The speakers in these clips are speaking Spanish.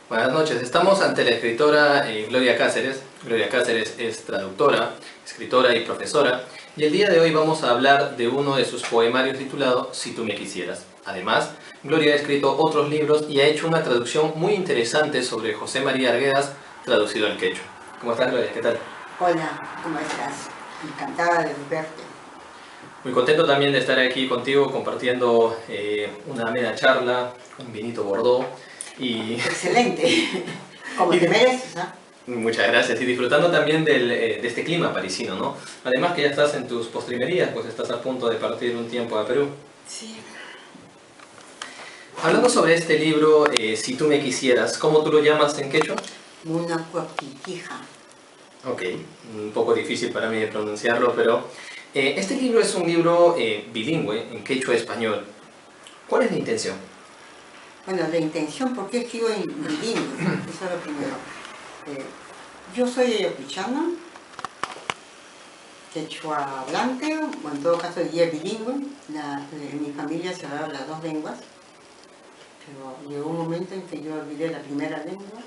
Buenas noches, estamos ante la escritora Gloria Cáceres. Gloria Cáceres es traductora, escritora y profesora, y el día de hoy vamos a hablar de uno de sus poemarios titulado Si tú me quisieras. Además, Gloria ha escrito otros libros y ha hecho una traducción muy interesante sobre José María Arguedas, traducido al quechua. ¿Cómo estás, Gloria? ¿Qué tal? Hola, ¿cómo estás? Encantada de verte. Muy contento también de estar aquí contigo compartiendo una amena charla, un vinito Bordeaux y... Excelente, como te mereces, ¿ah? Muchas gracias, y disfrutando también de este clima parisino, ¿no? Además que ya estás en tus postrimerías, pues estás a punto de partir un tiempo a Perú. Sí. Hablando sobre este libro, Si tú me quisieras, ¿cómo tú lo llamas en quechua? Una cuaquitija. Ok, un poco difícil para mí de pronunciarlo, pero este libro es un libro bilingüe, en quechua-español. ¿Cuál es la intención? Bueno, la intención, ¿por qué escribo en bilingüe? Eso es lo primero. Yo soy ayacuchana, quechua hablante, o en todo caso diría bilingüe. En mi familia se hablaban las dos lenguas, pero llegó un momento en que yo olvidé la primera lengua,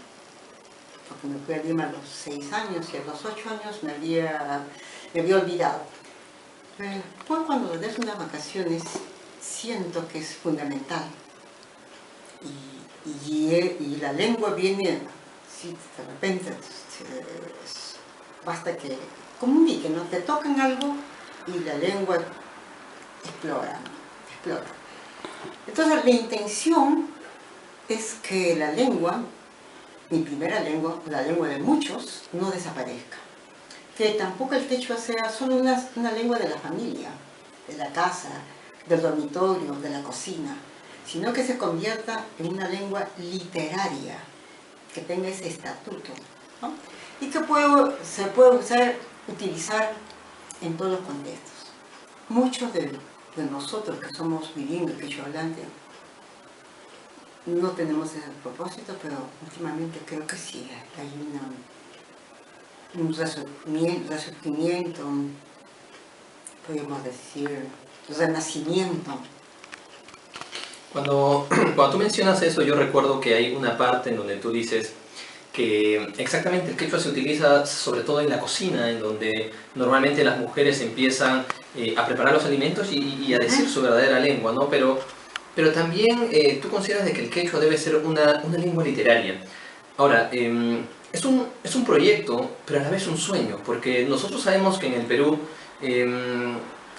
porque me fui a Lima a los 6 años y a los 8 años me había olvidado. Pero después, cuando des unas vacaciones, siento que es fundamental. Y la lengua viene, sí, de repente, basta que comunique, ¿no? Te tocan algo y la lengua explora. Entonces, la intención es que la lengua, mi primera lengua, la lengua de muchos, no desaparezca. Que tampoco el quechua sea solo una lengua de la familia, de la casa, del dormitorio, de la cocina, sino que se convierta en una lengua literaria, que tenga ese estatuto, ¿no? Y que se puede utilizar en todos los contextos. Muchos de nosotros que somos bilingües, quechua hablantes, no tenemos ese propósito, pero últimamente creo que sí, hay un resurgimiento, podríamos decir, renacimiento. Cuando tú mencionas eso, yo recuerdo que hay una parte en donde tú dices que exactamente el quechua se utiliza sobre todo en la cocina, en donde normalmente las mujeres empiezan a preparar los alimentos y a decir su verdadera lengua, ¿no? Pero también tú consideras de que el quechua debe ser una lengua literaria. Ahora, es un proyecto, pero a la vez un sueño, porque nosotros sabemos que en el Perú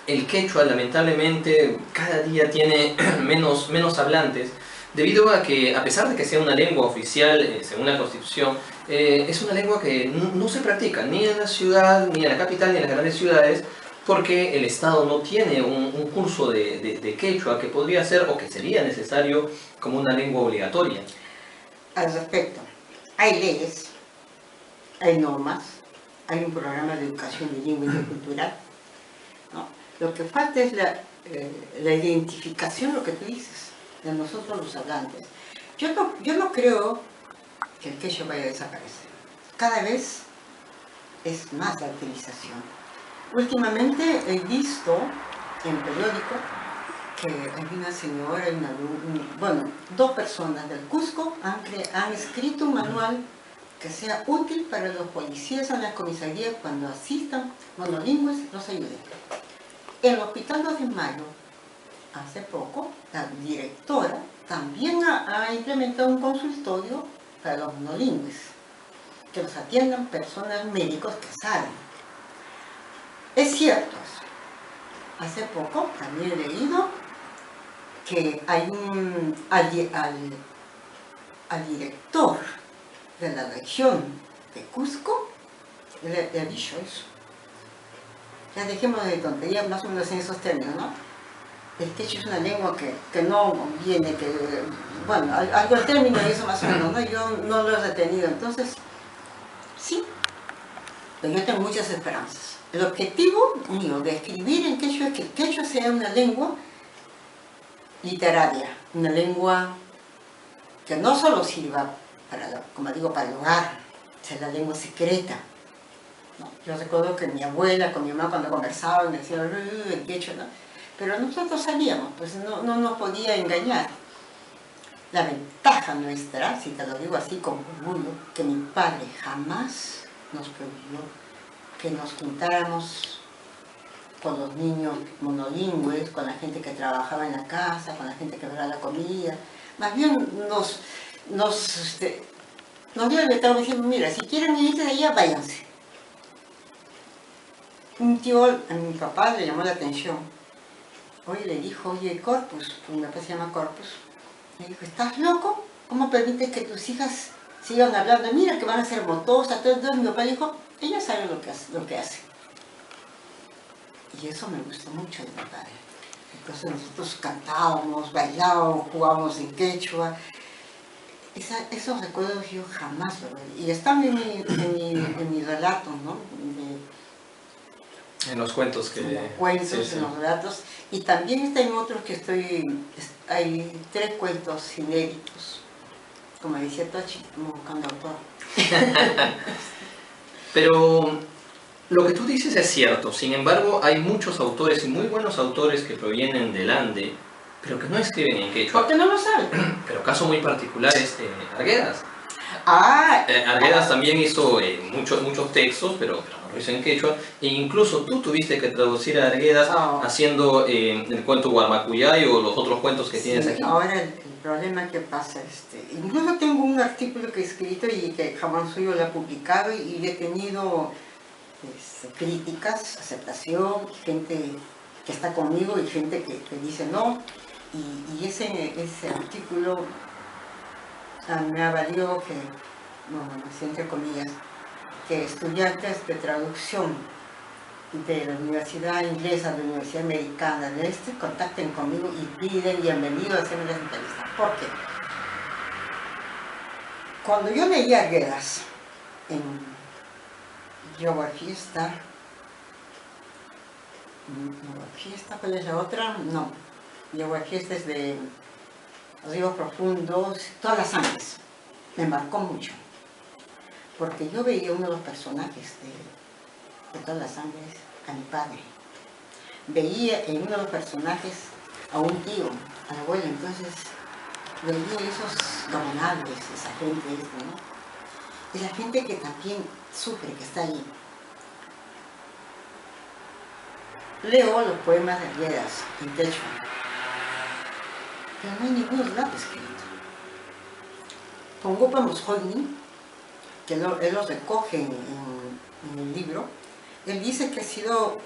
el quechua lamentablemente cada día tiene menos hablantes, debido a que, a pesar de que sea una lengua oficial según la Constitución, es una lengua que no se practica ni en la ciudad, ni en la capital, ni en las grandes ciudades, porque el Estado no tiene un curso de quechua que podría ser o que sería necesario como una lengua obligatoria. Al respecto, hay leyes, hay normas, hay un programa de educación bilingüe y cultural, ¿no? Lo que falta es la identificación, lo que tú dices, de nosotros los hablantes. Yo no creo que el quechua vaya a desaparecer. Cada vez es más la utilización. Últimamente he visto en el periódico que hay una señora, dos personas del Cusco han escrito un manual que sea útil para los policías en la comisaría cuando asistan monolingües, los ayuden. En el Hospital 2 de Mayo, hace poco, la directora también ha implementado un consultorio para los monolingües, que los atiendan personas médicos que saben. Es cierto eso. Hace poco también he leído que hay al director de la región de Cusco le ha dicho eso. Ya dejemos de tonterías más o menos en esos términos, ¿no? El quechua es una lengua que no viene, bueno, algo el término eso más o menos, ¿no? Yo no lo he retenido, entonces, sí, pero yo tengo muchas esperanzas. El objetivo mío de escribir en quechua es que el quechua sea una lengua literaria, una lengua que no solo sirva como digo, para el hogar, sea la lengua secreta. ¿No? Yo recuerdo que mi abuela con mi mamá cuando conversaban me decían el quechua, ¿no? Pero nosotros sabíamos, pues no nos podía engañar. La ventaja nuestra, si te lo digo así con orgullo, que mi padre jamás nos prohibió que nos juntáramos con los niños monolingües, con la gente que trabajaba en la casa, con la gente que daba la comida. Más bien nos dio el vetado diciendo, mira, si quieren irse de allá, váyanse. Un tío a mi papá le llamó la atención. Oye, le dijo, oye, Corpus, mi papá se llama Corpus, le dijo, ¿estás loco? ¿Cómo permites que tus hijas sigan hablando? Mira que van a ser motosas. Entonces mi papá dijo, ella sabe lo que hace. Y eso me gustó mucho de mi padre. Entonces nosotros cantábamos, bailábamos, jugábamos en quechua. Esos recuerdos yo jamás los olvidé. Y están en mi relato, ¿no? En los cuentos que... En los cuentos, sí, sí. En los relatos. Y también está en otros que hay 3 cuentos inéditos. Como decía Tochi, como buscando autor. Pero lo que tú dices es cierto. Sin embargo, hay muchos autores y muy buenos autores que provienen del Ande, pero que no escriben en quechua. Porque no lo saben. Pero caso muy particular es Arguedas. Ah, Arguedas también hizo muchos textos, pero no lo hizo en quechua. E incluso tú tuviste que traducir a Arguedas haciendo el cuento Guarmacuyay o los otros cuentos que tienes aquí. Ahora el problema que pasa, incluso tengo un artículo que he escrito y que jamás yo lo he publicado y he tenido críticas, aceptación, gente que está conmigo y gente que dice no. Y ese artículo me ha valido que, bueno, así entre comillas, que estudiantes de traducción de la Universidad Inglesa, de la Universidad Americana, de contacten conmigo y piden bienvenido a hacerme las entrevistas. ¿Por qué? Cuando yo leí a Arguedas en Fiesta, ¿cuál es la otra? No, Fiesta es de Ríos Profundos, Todas las Sangres. Me marcó mucho, porque yo veía uno de los personajes de Todas las Sangres a mi padre. Veía en uno de los personajes a un tío, al abuelo, entonces veía esos dominables, esa gente, ¿no? Y la gente que también sufre, que está ahí. Leo los poemas de Arguedas en quechua, pero no hay ningún relato escrito. Pongo Pamusholni, que él los recoge en el libro. Él dice que ha sido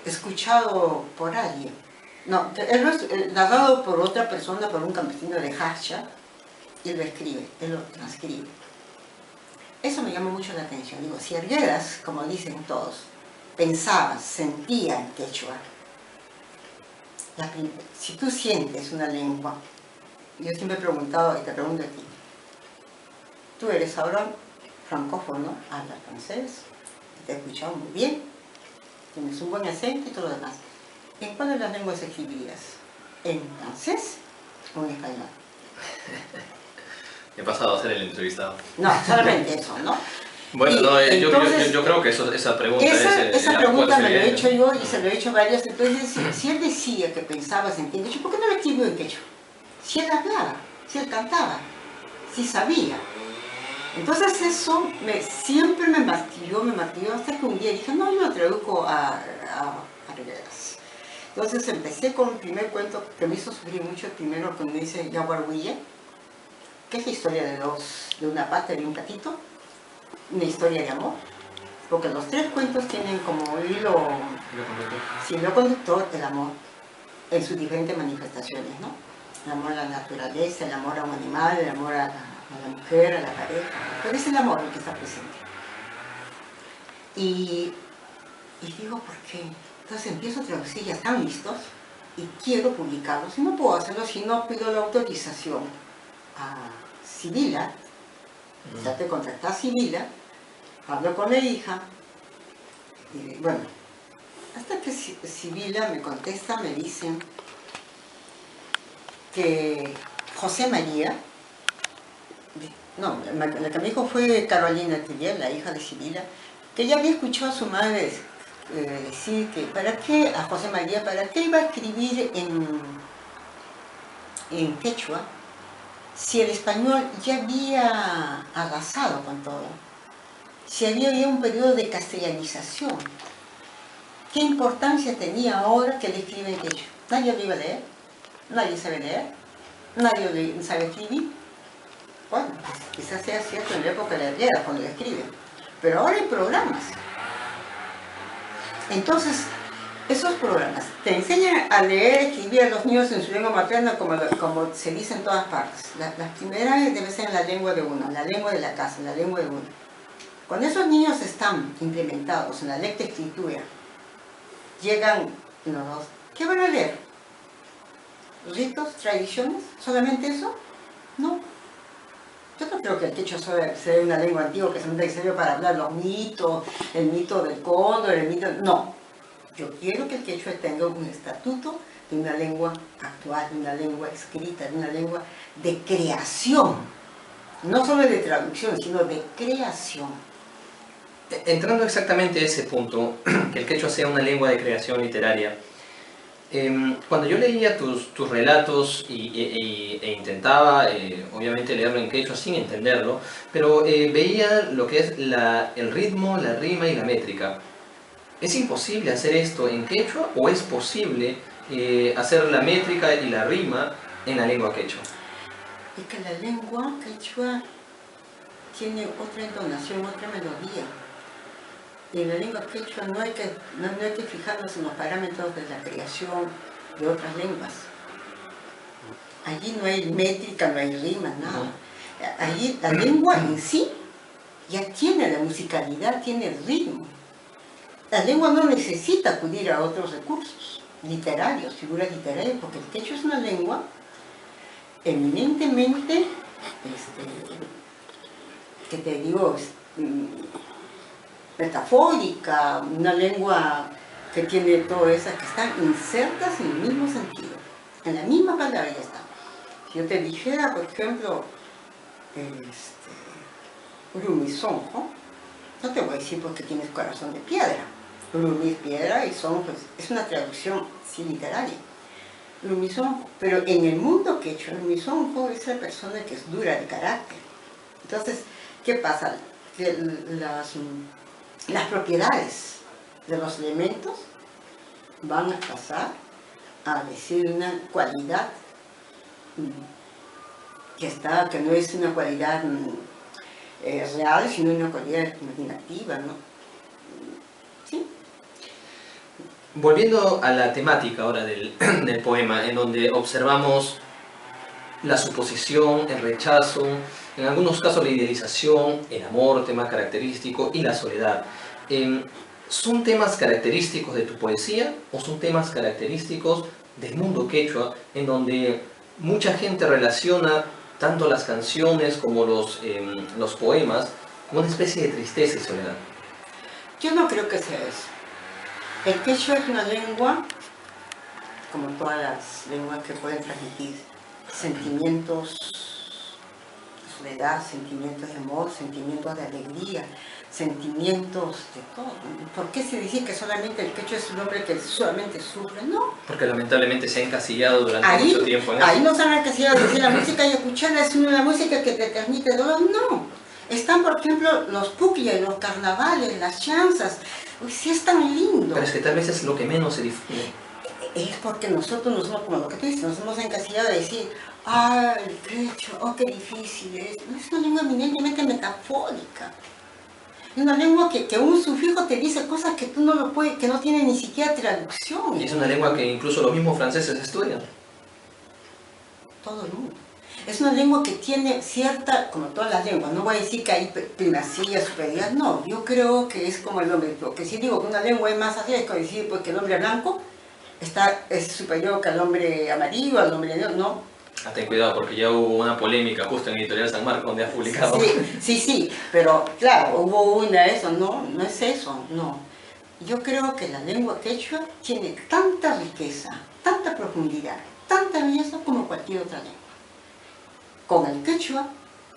escuchado por alguien. No, él lo es narrado por otra persona, por un campesino de Hacha, y él lo escribe, él lo transcribe. Eso me llama mucho la atención. Digo, si Arguedas, como dicen todos, pensaba, sentía en quechua, si tú sientes una lengua, yo siempre he preguntado, y te pregunto a ti, tú eres ahora francófono, hablas francés, te he escuchado muy bien, tienes un buen acento y todo lo demás. ¿En cuál de las lenguas escribirías? ¿En francés o en español? He pasado a ser el entrevistado. No, solamente eso, ¿no? Bueno, no, entonces, yo creo que esa pregunta esa pregunta me la he hecho yo y se lo he hecho varias. Entonces, si él decía que pensaba sentir quechua, ¿por qué no lo escribió en quechua? Si él hablaba, si él cantaba, si sabía. Entonces eso siempre me martilló hasta que un día dije, no, yo lo traduzco a Arguedas. Entonces empecé con el primer cuento que me hizo sufrir mucho, el primero que me dice Yaguarhuille, que es la historia de una pata y un gatito, una historia de amor, porque los 3 cuentos tienen como hilo conductor el amor en sus diferentes manifestaciones, ¿no? El amor a la naturaleza, el amor a un animal, el amor a la mujer, a la pareja, pero es el amor el que está presente. Y digo, ¿por qué? Entonces empiezo a traducir, ya están listos, y quiero publicarlos, y no puedo hacerlo si no pido la autorización a Sibila. Traté de contactar a Sibila, hablo con la hija, y bueno, hasta que Sibila me contesta, me dicen que José María, no, la que me dijo fue Carolina Tillier, la hija de Sibila, que ya había escuchado a su madre decir que a José María, ¿para qué iba a escribir en quechua si el español ya había arrasado con todo, si había ya un periodo de castellanización, ¿qué importancia tenía ahora que le escriben quechua? Nadie lo iba a leer, nadie sabe leer, nadie sabe escribir. Bueno, pues quizás sea cierto en la época de la guerra, cuando le escriben, pero ahora hay programas. Entonces, esos programas te enseñan a leer, escribir a los niños en su lengua materna, como se dice en todas partes. Las primeras debe ser en la lengua de uno, la lengua de la casa, la lengua de uno. Cuando esos niños están implementados en la lectoescritura, llegan los dos, ¿qué van a leer? ¿Ritos, tradiciones? ¿Solamente eso? No. Yo no creo que el quechua sea una lengua antigua que se sirve para hablar los mitos, el mito del cóndor, el mito... No. Yo quiero que el quechua tenga un estatuto de una lengua actual, de una lengua escrita, de una lengua de creación. No solo de traducción, sino de creación. Entrando exactamente a ese punto, que el quechua sea una lengua de creación literaria, cuando yo leía tus relatos e intentaba, obviamente, leerlo en quechua sin entenderlo, pero veía lo que es el ritmo, la rima y la métrica. ¿Es imposible hacer esto en quechua o es posible hacer la métrica y la rima en la lengua quechua? Es que la lengua quechua tiene otra entonación, otra melodía. Y en la lengua quechua no hay que fijarnos en los parámetros de la creación de otras lenguas. Allí no hay métrica, no hay rima, nada. Allí la lengua en sí ya tiene la musicalidad, tiene el ritmo. La lengua no necesita acudir a otros recursos literarios, figuras literarias, porque el quechua es una lengua eminentemente, que te digo, metafórica, una lengua que tiene todas esas que están insertas en el mismo sentido, en la misma palabra ya está. Si yo te dijera, por ejemplo, Urumisonjo, no te voy a decir porque tienes corazón de piedra. Urumi es piedra y son, pues, es una traducción sí, literaria. Urumisonjo, pero en el mundo quechua, Urumisonjo es la persona que es dura de carácter. Entonces, ¿qué pasa? Que las propiedades de los elementos van a pasar a decir una cualidad que no es una cualidad real, sino una cualidad imaginativa, ¿no? ¿Sí? Volviendo a la temática ahora del poema, en donde observamos la suposición, el rechazo, en algunos casos la idealización, el amor, tema característico, y la soledad. ¿Son temas característicos de tu poesía o son temas característicos del mundo quechua, en donde mucha gente relaciona tanto las canciones como los poemas con una especie de tristeza y soledad? Yo no creo que sea eso. El quechua es una lengua, como todas las lenguas, que pueden transmitir sentimientos de soledad, sentimientos de amor, sentimientos de alegría, sentimientos de todo. ¿Por qué se dice que solamente el quechua es un hombre que solamente sufre? No. Porque lamentablemente se ha encasillado durante mucho tiempo en eso. Ahí no se han encasillado de decir la música y escucharla es una música que te transmite dolor. No. Están, por ejemplo, los pucllas, los carnavales, las chanzas. Uy, sí es tan lindo. Pero es que tal vez es lo que menos se difunde. Es porque nosotros nos hemos, como lo que tú dices, nos hemos encasillado de decir, ah, el quechua, oh, qué difícil es. Es una lengua eminentemente metafórica. Es una lengua que un sufijo te dice cosas que tú no lo puedes, que no tiene ni siquiera traducción. Y es una lengua que incluso los mismos franceses estudian. Todo el mundo. Es una lengua que tiene cierta, como todas las lenguas, no voy a decir que hay primacía, superioridad, no, yo creo que es como el hombre, porque si digo que una lengua es más así, es como decir pues, que el hombre blanco es superior que al hombre amarillo, al hombre negro, no. Ten cuidado porque ya hubo una polémica justo en Editorial San Marcos donde has publicado. Sí, pero claro, hubo una eso, no es eso, no. Yo creo que la lengua quechua tiene tanta riqueza, tanta profundidad, tanta belleza como cualquier otra lengua. Con el quechua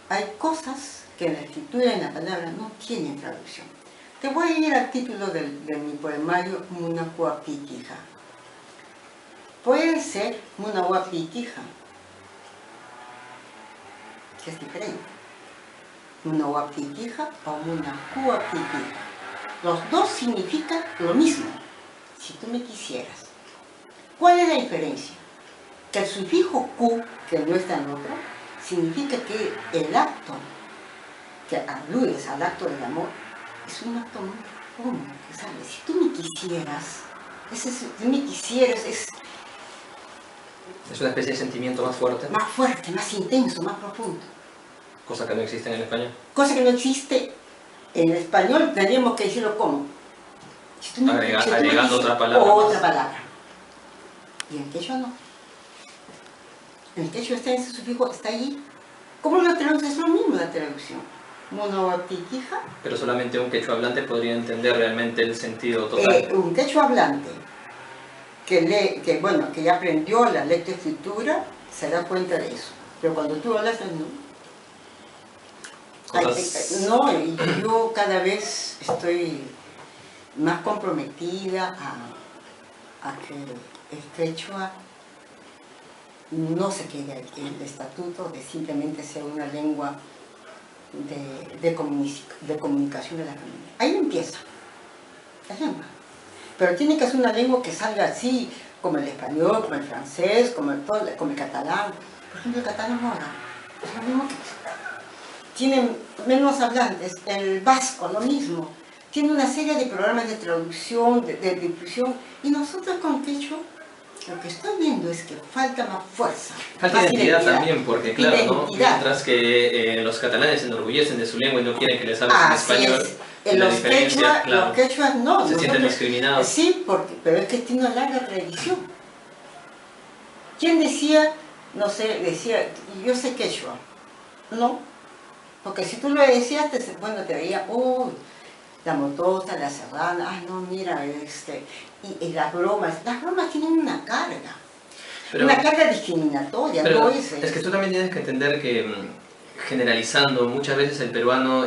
hay cosas que en la escritura y en la palabra no tienen traducción. Te voy a ir al título de mi poemario Munahuapiquija. Puede ser Munahuapiquija, sí es diferente. Munawaptitija o munakuaptitija. Los dos significan lo mismo, si tú me quisieras. ¿Cuál es la diferencia? Que el sufijo ku, que no está en otro, significa que el acto que aludes al acto del amor es un acto muy profundo, ¿sabes? Si tú me quisieras, si tú me quisieras es una especie de sentimiento más fuerte. Más fuerte, más intenso, más profundo. Cosa que no existe en el español. Cosa que no existe en el español, tendríamos que decirlo como. Si tú agregando otra palabra. Otra palabra. Y en quechua no. En el quechua está ese sufijo, está ahí. ¿Cómo lo traduces? Es lo mismo la traducción. Munawaptitija. Pero solamente un quechua hablante podría entender realmente el sentido total. Un quechua hablante que ya aprendió la lectoescritura se da cuenta de eso. Pero cuando tú hablas, yo cada vez estoy más comprometida a que el quechua no se quede en el estatuto de simplemente ser una lengua de comunicación de la familia. Ahí empieza la lengua. Pero tiene que ser una lengua que salga así, como el español, como el francés, como el catalán. Por ejemplo, el catalán ahora es lo mismo que tienen menos hablantes. El vasco, lo mismo. Tiene una serie de programas de traducción, de difusión. Y nosotros con quechua, lo que estoy viendo es que falta más fuerza. Falta más identidad también, porque claro, ¿no? Mientras que los catalanes se enorgullecen de su lengua y no quieren que les hables en español, los quechuas no. Se sienten discriminados. Sí, pero es que tiene una larga tradición. ¿Quién decía, decía, yo sé quechua? No, porque si tú lo decías, te veía, la motosa, la serrana, no, mira, y las bromas tienen una carga. Una carga discriminatoria, pero no es que tú también tienes que entender que, generalizando, muchas veces el peruano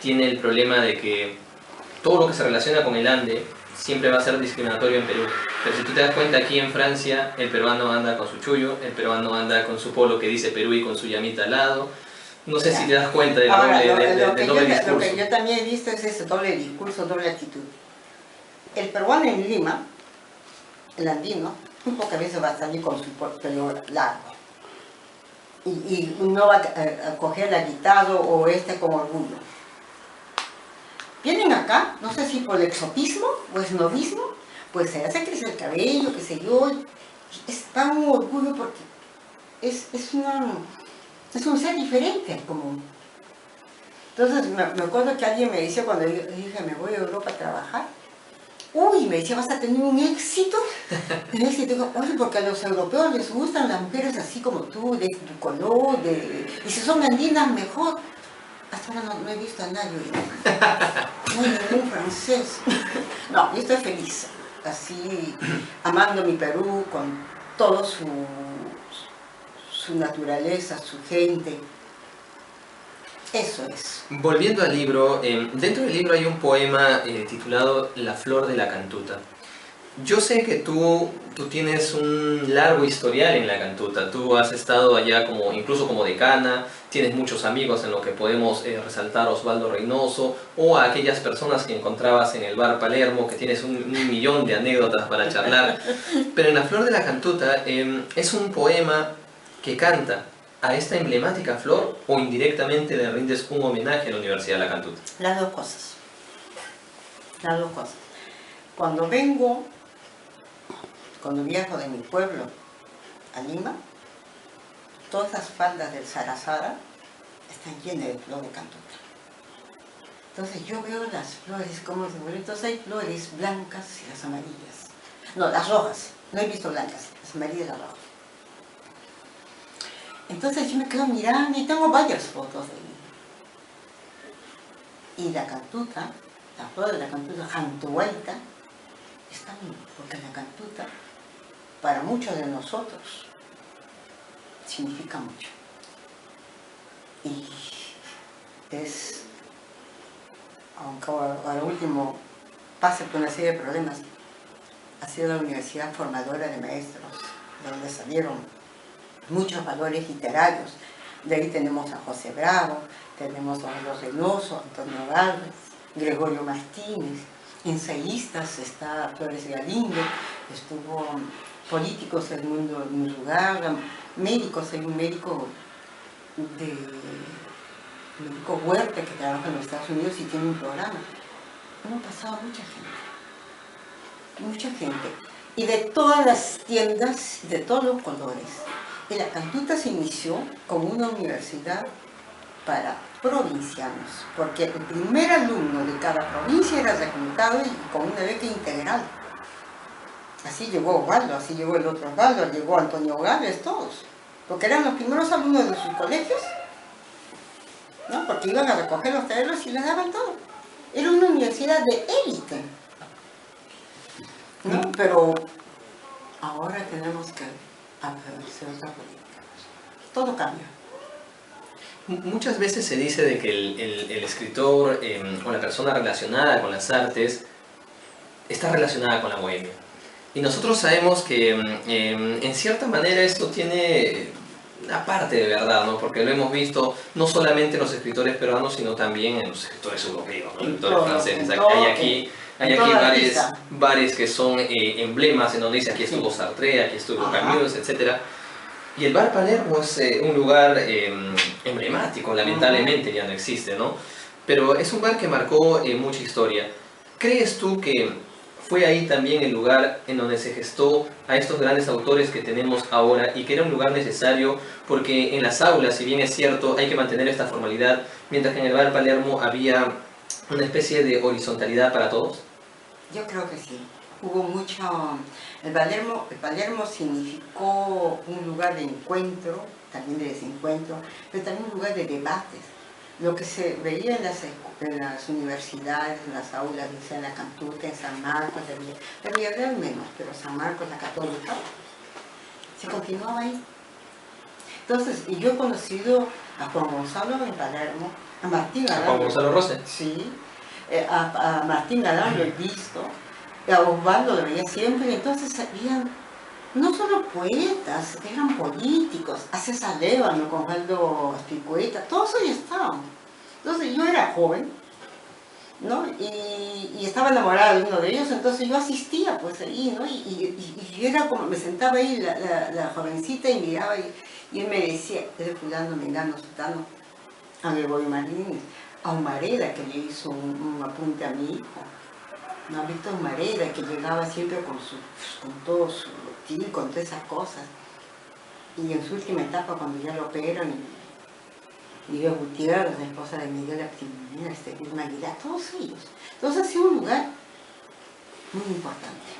tiene el problema de que todo lo que se relaciona con el ande siempre va a ser discriminatorio en Perú. Pero si tú te das cuenta, aquí en Francia el peruano anda con su chullo, el peruano anda con su polo que dice Perú y con su llamita al lado. No sé si te das cuenta del doble discurso. Lo que yo también he visto es ese doble discurso, doble actitud. El peruano en Lima, el andino, un pocas veces va a salir con su pelo largo. Y no va a coger la guitarra o con orgullo. Vienen acá, no sé si por el exotismo o esnovismo, pues se hace crecer el cabello, qué sé yo. Es tan un orgullo porque es un ser diferente al común. Entonces me acuerdo que alguien me decía cuando yo dije me voy a Europa a trabajar, me decía, vas a tener un éxito. Y digo, porque a los europeos les gustan las mujeres así como tú, de tu color, y si son andinas mejor. Hasta ahora no he visto a nadie, no hay ningún francés. No, yo estoy feliz, así, amando mi Perú con todo su naturaleza, su gente. Eso es. Volviendo al libro, dentro del libro hay un poema titulado La flor de la cantuta. Yo sé que tú tienes un largo historial en la cantuta. Tú has estado allá incluso como decana, tienes muchos amigos en lo que podemos resaltar a Osvaldo Reynoso o a aquellas personas que encontrabas en el bar Palermo, que tienes un millón de anécdotas para charlar. Pero en La flor de la cantuta es un poema que canta a esta emblemática flor o indirectamente le rindes un homenaje a la Universidad de la Cantuta. Las dos cosas. Las dos cosas. Cuando viajo de mi pueblo a Lima, todas las faldas del Sarasara están llenas de flor de cantuta. Entonces yo veo las flores como se vuelven. Entonces hay flores blancas y las amarillas. No, las rojas. No he visto blancas, las amarillas y las rojas. Entonces yo me quedo mirando y tengo varias fotos de mí. Y la cantuta, la flor de la cantuta, Jantuaita, está bien, porque la cantuta, para muchos de nosotros, significa mucho. Y es, aunque ahora último pase por una serie de problemas, ha sido la universidad formadora de maestros, donde salieron muchos valores literarios, De ahí tenemos a José Bravo, tenemos a Los Reynoso, Antonio Gálvez, Gregorio Martínez, ensayistas, está Flores Galindo, estuvo políticos, Edmundo Murrugarra, médicos, hay un médico Huerta que trabaja en los Estados Unidos y tiene un programa. Hemos pasado mucha gente, y de todas las tiendas, de todos los colores. Y la Cantuta se inició como una universidad para provincianos, porque el primer alumno de cada provincia era reclutado y con una beca integral. Así llegó Osvaldo, así llegó el otro Osvaldo, llegó Antonio Gálvez, todos, porque eran los primeros alumnos de sus colegios, ¿no? Porque iban a recoger los terrenos y les daban todo. Era una universidad de élite, ¿no? Pero ahora tenemos que hacer otra política. Todo cambia. Muchas veces se dice de que el escritor o la persona relacionada con las artes está relacionada con la bohemia. Y nosotros sabemos que en cierta manera esto tiene una parte de verdad, ¿no? Porque lo hemos visto no solamente en los escritores peruanos, sino también en los escritores europeos, ¿no? Los escritores franceses. Hay aquí bares que son emblemas en donde dice aquí estuvo Sartre, aquí estuvo Camus, etc. Y el bar Palermo es un lugar emblemático, lamentablemente ya no existe, ¿no? Pero es un bar que marcó mucha historia. ¿Crees tú que fue ahí también el lugar en donde se gestó a estos grandes autores que tenemos ahora y que era un lugar necesario porque en las aulas, si bien es cierto, hay que mantener esta formalidad, mientras que en el bar Palermo había una especie de horizontalidad para todos? Yo creo que sí. Hubo mucho... El Palermo significó un lugar de encuentro, también de desencuentro, pero también un lugar de debates. Lo que se veía en las universidades, en las aulas, en la Cantuta, en San Marcos, la Villarreal menos, pero San Marcos, la Católica, se continuaba ahí. Entonces, y yo he conocido a Juan Gonzalo en Palermo, a Martín Galán. ¿A Juan Gonzalo Rose? Sí, a Martín Galán lo he visto, a Osvaldo lo veía siempre, y entonces habían no solo poetas, eran políticos, a César Lévano, con Osvaldo Aspicueta, todos ahí estaban. Entonces yo era joven, ¿no? Y estaba enamorada de uno de ellos, entonces yo asistía pues ahí, ¿no? Y yo era como, me sentaba ahí la jovencita y miraba y él me decía, es de fulano, mengano, sutano, a Gregorio Martínez, a Humareda que le hizo un apunte a mi hijo, ¿no? A Víctor Humareda que llegaba siempre con todo su lotil, con todas esas cosas. Y en su última etapa, cuando ya lo operan, Miguel Gutiérrez, la esposa de Miguel Actimina, Vilma Aguilar, todos ellos. Entonces ha sido un lugar muy importante.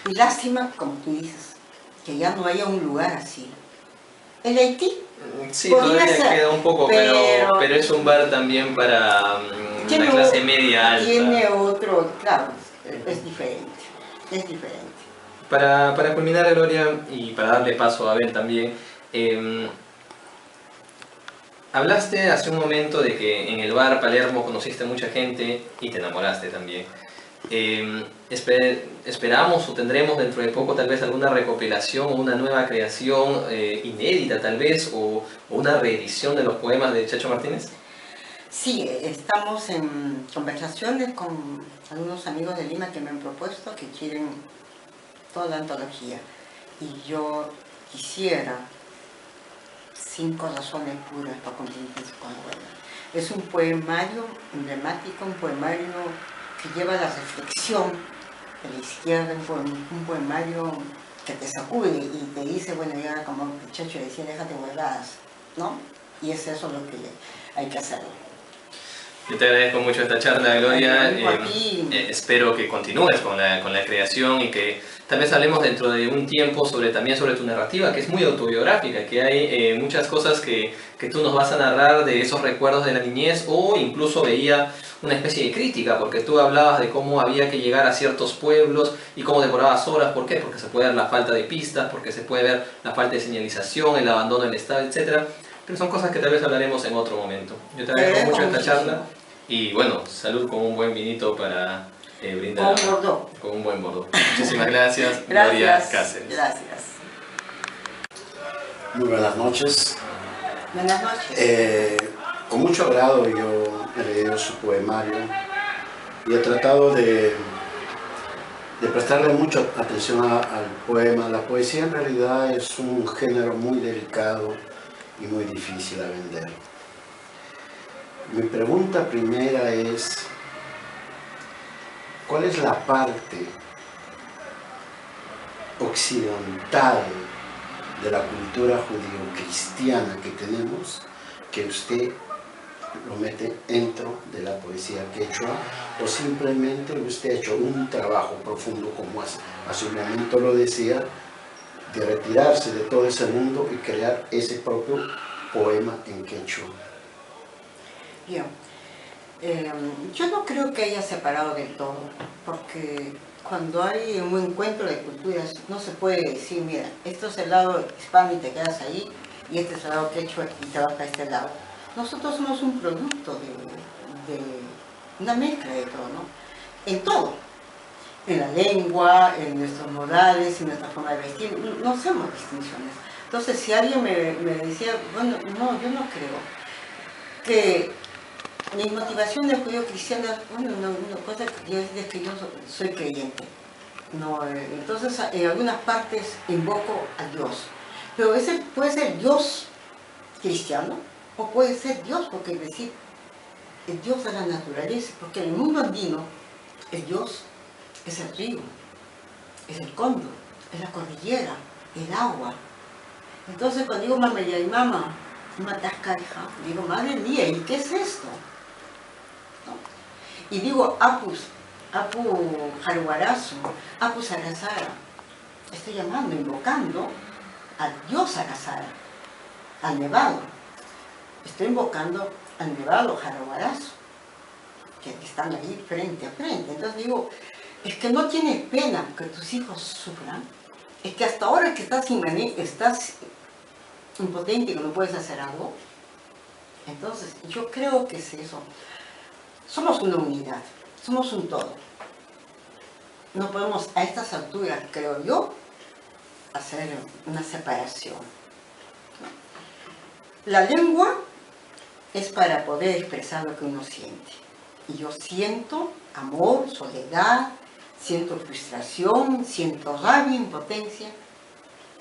Y lástima, como tú dices, que ya no haya un lugar así. El Haití. Sí, todavía queda un poco, pero es un bar también para la clase media alta. Tiene otro, claro, es diferente, es diferente. Para culminar, Gloria, y para darle paso a Abel también, hablaste hace un momento de que en el bar Palermo conociste a mucha gente y te enamoraste también. Esperamos o tendremos dentro de poco tal vez alguna recopilación o una nueva creación inédita tal vez o una reedición de los poemas de Chacho Martínez. Sí, estamos en conversaciones con algunos amigos de Lima que me han propuesto que quieren toda la antología y yo quisiera 5 razones puras para convertirse con abuela. Es un poemario emblemático, un poemario que lleva la reflexión de la izquierda, un poemario que te sacude y te dice, bueno, ya como el Chacho decía, déjate huevadas, ¿no? Y es eso lo que hay que hacerlo. Yo te agradezco mucho esta charla, Gloria. Espero que continúes con la creación y que tal vez hablemos dentro de un tiempo también sobre tu narrativa, que es muy autobiográfica, que hay muchas cosas que tú nos vas a narrar de esos recuerdos de la niñez, o incluso veía una especie de crítica, porque tú hablabas de cómo había que llegar a ciertos pueblos y cómo demorabas horas. ¿Por qué? Porque se puede ver la falta de pistas, porque se puede ver la falta de señalización, el abandono del Estado, etc. Pero son cosas que tal vez hablaremos en otro momento. Yo te agradezco mucho esta charla. Y bueno, salud con un buen vinito para brindar. Con Bordeaux. Con un buen Bordeaux. Muchísimas gracias, Gloria Cáceres. Gracias. Muy buenas noches. Buenas noches. Con mucho agrado yo he leído su poemario y he tratado de prestarle mucha atención al poema. La poesía en realidad es un género muy delicado y muy difícil a vender. Mi pregunta primera es, ¿cuál es la parte occidental de la cultura judío-cristiana que tenemos que usted lo mete dentro de la poesía quechua, o simplemente usted ha hecho un trabajo profundo, como hace un momento lo decía, de retirarse de todo ese mundo y crear ese propio poema en quechua? Bien, yo no creo que haya separado del todo, porque cuando hay un encuentro de culturas no se puede decir, mira, esto es el lado hispano y te quedas ahí, y este es el lado quechua y te vas a este lado. Nosotros somos un producto de una mezcla de todo, ¿no? En todo. En la lengua, en nuestros modales, en nuestra forma de vestir, no hacemos distinciones. Entonces, si alguien me decía, bueno, no, yo no creo que mi motivación de judío cristiana, bueno, una cosa es que yo soy creyente. No, entonces, en algunas partes invoco a Dios. Pero ese puede ser Dios cristiano, o puede ser Dios, porque es decir, el Dios de la naturaleza, porque en el mundo andino, el Dios es el río, es el cóndor, es la cordillera, el agua. Entonces cuando digo mamá y mamá, matascaja, digo, madre mía, ¿y qué es esto? ¿No? Y digo, apu jaruarazo, apu sarasara, estoy llamando, invocando al Dios Sarasara, al nevado. Estoy invocando al nevado jaruarazo, que están ahí frente a frente. Entonces digo, es que no tienes pena que tus hijos sufran, es que hasta ahora que estás impotente y que no puedes hacer algo. Entonces yo creo que es eso. Somos una unidad, somos un todo. No podemos a estas alturas, creo yo, hacer una separación. La lengua es para poder expresar lo que uno siente. Y yo siento amor, soledad, siento frustración, siento rabia, impotencia.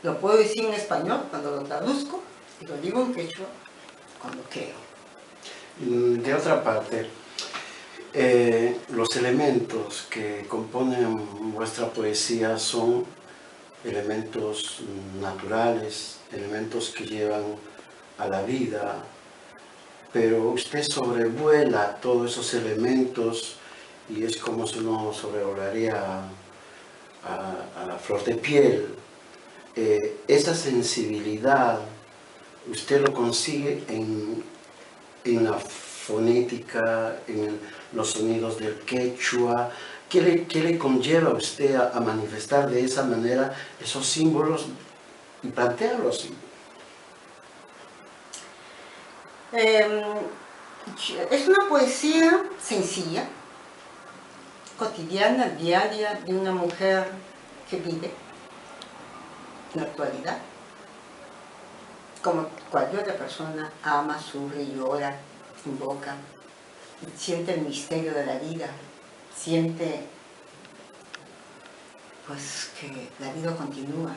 Lo puedo decir en español cuando lo traduzco y lo digo en quechua cuando creo. De otra parte, los elementos que componen vuestra poesía son elementos naturales, elementos que llevan a la vida, pero usted sobrevuela todos esos elementos y es como si uno sobrevolaría a la flor de piel. Esa sensibilidad usted lo consigue en la fonética, en los sonidos del quechua. ¿Qué le conlleva a usted a manifestar de esa manera esos símbolos y plantearlos así? Es una poesía sencilla, cotidiana, diaria, de una mujer que vive en la actualidad. Como cualquier otra persona, ama, sufre, llora, invoca, siente el misterio de la vida, siente pues que la vida continúa,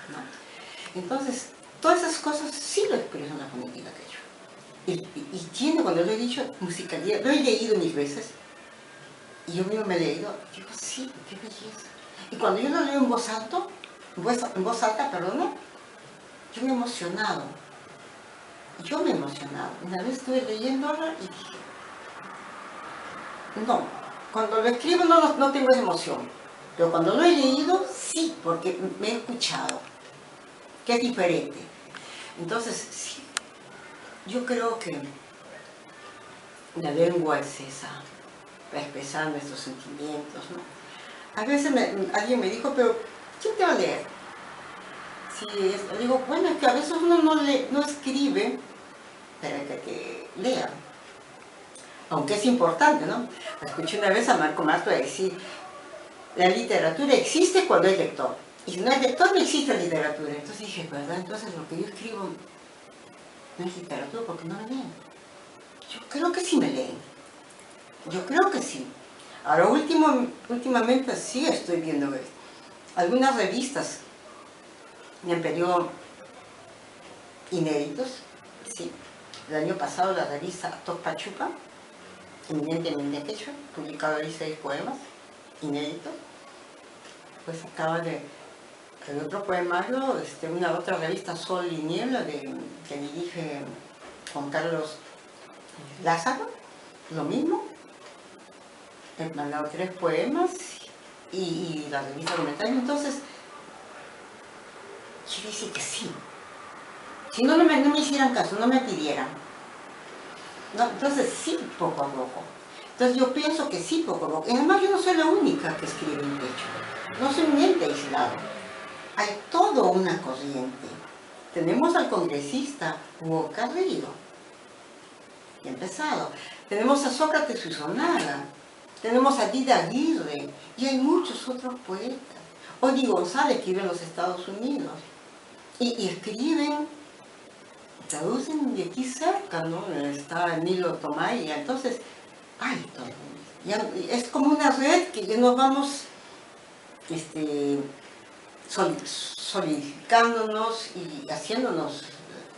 ¿no? Entonces, todas esas cosas sí lo expresan la fonética quechua. Y tiene, cuando lo he dicho, musicalidad. Lo he leído mis veces y yo mismo me he leído, digo, sí, qué belleza. Y cuando yo lo leo en voz alta, perdón, yo me he emocionado. Una vez estuve leyéndola y dije, no, cuando lo escribo no tengo esa emoción, pero cuando lo he leído, sí, porque me he escuchado, que es diferente. Entonces, sí, yo creo que la lengua es esa, para expresar nuestros sentimientos, ¿no? A veces alguien me dijo, pero ¿quién te va a leer? Sí, digo, bueno, es que a veces uno no escribe para que te lean. Aunque es importante, ¿no? Escuché una vez a Marco Marto decir, la literatura existe cuando hay lector. Y si no hay lector, no existe literatura. Entonces dije, ¿verdad? Entonces lo que yo escribo no es literatura porque no me leen. Yo creo que sí me leen. Yo creo que sí. Ahora últimamente sí estoy viendo algunas revistas en periodo inéditos. Sí. El año pasado la revista Tokpa Chupa, eminentemente quechua, publicaba ahí 6 poemas inéditos. Pues acaba de el otro poemario, una otra revista Sol y Niebla que dirige Juan Carlos Lázaro, lo mismo. He mandado 3 poemas y la revista Comentario. Entonces, yo dice que sí. Si no me hicieran caso, no me pidieran. No, entonces sí, poco a poco. Entonces yo pienso que sí, poco a poco. Y además yo no soy la única que escribe en quechua. No soy un ente aislado. Hay toda una corriente. Tenemos al congresista Hugo Carrillo, que ha empezado. Tenemos a Sócrates Susonaga. Tenemos a Dida Aguirre. Y hay muchos otros poetas. Oye González, que vive en los Estados Unidos. Y escriben, traducen de aquí cerca, ¿no? Está Nilo Tomaya. Entonces, hay todo. Ya, es como una red que ya nos vamos solidificándonos y haciéndonos,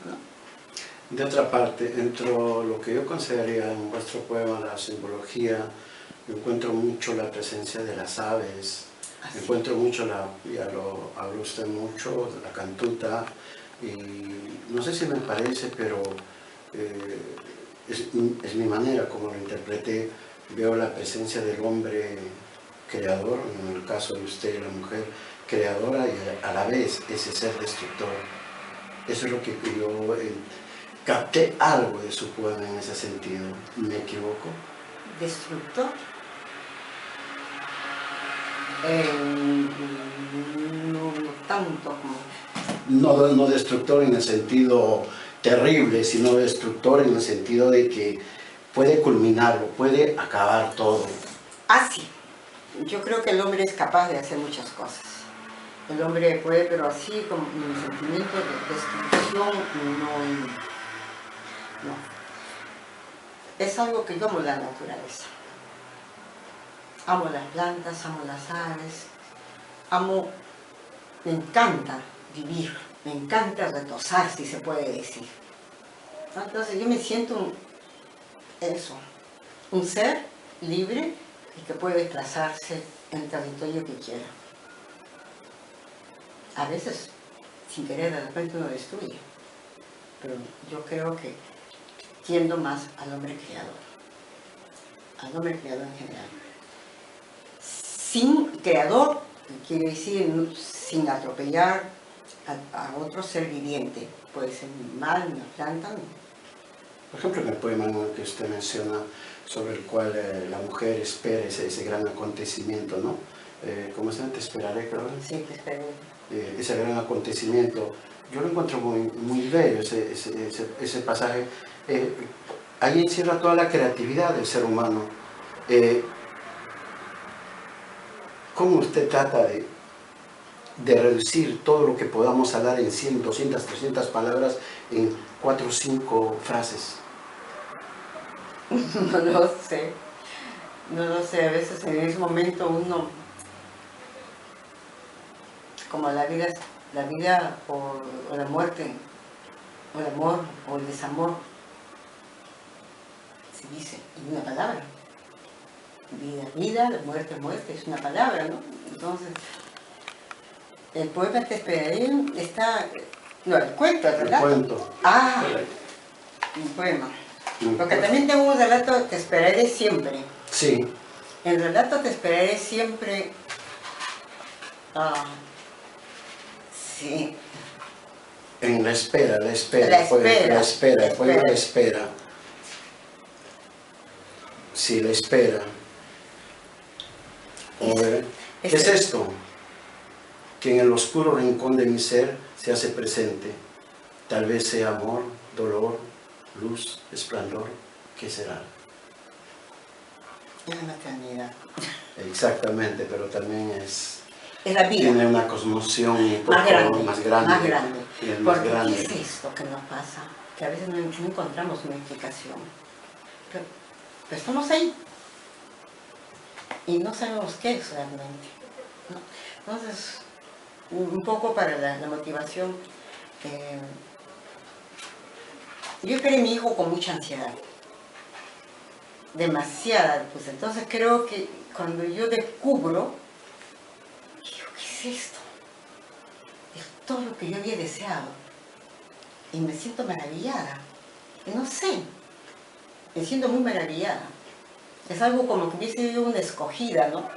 ¿no? De otra parte, dentro de lo que yo consideraría en vuestro poema la simbología, encuentro mucho la presencia de las aves, encuentro mucho, ya lo habló usted mucho, la cantuta, y no sé si me parece, pero es mi manera como lo interpreté. Veo la presencia del hombre creador, en el caso de usted, la mujer creadora, y a la vez ese ser destructor. Eso es lo que yo capté algo de su poema en ese sentido. ¿Me equivoco? ¿Destructor? No tanto como... No destructor en el sentido terrible, sino destructor en el sentido de que puede culminarlo, puede acabar todo. Ah, sí. Yo creo que el hombre es capaz de hacer muchas cosas. El hombre puede, pero así como en el sentimiento de destrucción, no. Es algo que yo amo la naturaleza. Amo las plantas, amo las aves, me encanta vivir, me encanta retosar, si se puede decir. Entonces yo me siento un ser libre y que puede desplazarse en el territorio que quiera. A veces, sin querer, de repente uno destruye, pero yo creo que tiendo más al hombre creador en general. Sin creador, quiere decir sin atropellar a otro ser viviente. Puede ser un animal, una planta. Por ejemplo, en el poema que usted menciona, sobre el cual la mujer espera ese gran acontecimiento, ¿no? ¿Cómo se llama? Te esperaré, creo. Sí, te esperaré. Ese gran acontecimiento, yo lo encuentro muy bello, ese pasaje. Ahí encierra toda la creatividad del ser humano. ¿Cómo usted trata de reducir todo lo que podamos hablar en 100, 200, 300 palabras en 4 o 5 frases? No lo sé. A veces en ese momento uno, como la vida o la muerte, o el amor o el desamor, se dice en una palabra. Vida, muerte, es una palabra, ¿no? Entonces, el poema Te esperaré está... No, el cuento, el relato. El cuento. Ah, un poema. Porque también tengo un relato, Te esperaré siempre. Sí. El relato Te esperaré siempre... sí. En la espera. La espera. Sí, la espera. ¿Qué es esto? Que en el oscuro rincón de mi ser se hace presente. Tal vez sea amor, dolor, luz, esplendor. ¿Qué será? Es la maternidad. Exactamente, pero también es la vida. Tiene una cosmoción un poco más grande. Porque ¿qué es esto que nos pasa? que a veces no encontramos una explicación. Pero estamos ahí y no sabemos qué es realmente, ¿no? Entonces, un poco para la motivación, yo esperé a mi hijo con mucha ansiedad, demasiada, pues entonces creo que cuando yo descubro, digo, ¿qué es esto? Es todo lo que yo había deseado y me siento maravillada, y no sé, me siento muy maravillada, es algo como que hubiese sido una escogida, ¿no?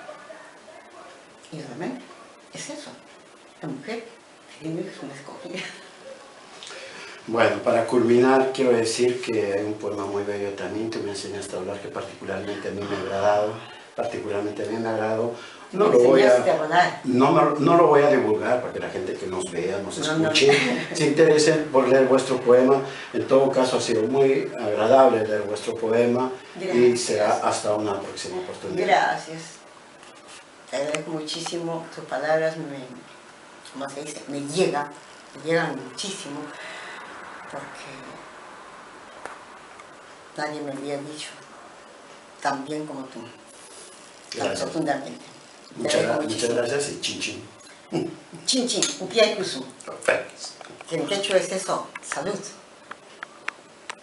Y realmente es eso, la mujer es una escogida. Bueno, para culminar, quiero decir que hay un poema muy bello también que me enseñaste a hablar, que particularmente a mí me ha agradado, No lo voy a divulgar para que la gente que nos vea, nos escuche, se interese por leer vuestro poema. En todo caso, ha sido muy agradable leer vuestro poema. Gracias. Y será hasta una próxima oportunidad. Gracias. Te agradezco muchísimo. Tus palabras como se dice, me llegan muchísimo, porque nadie me había dicho tan bien como tú, tan profundamente. Muchas gracias y chin chin. Chin chin, un pie y cruzum. Que en quechua es eso, salud.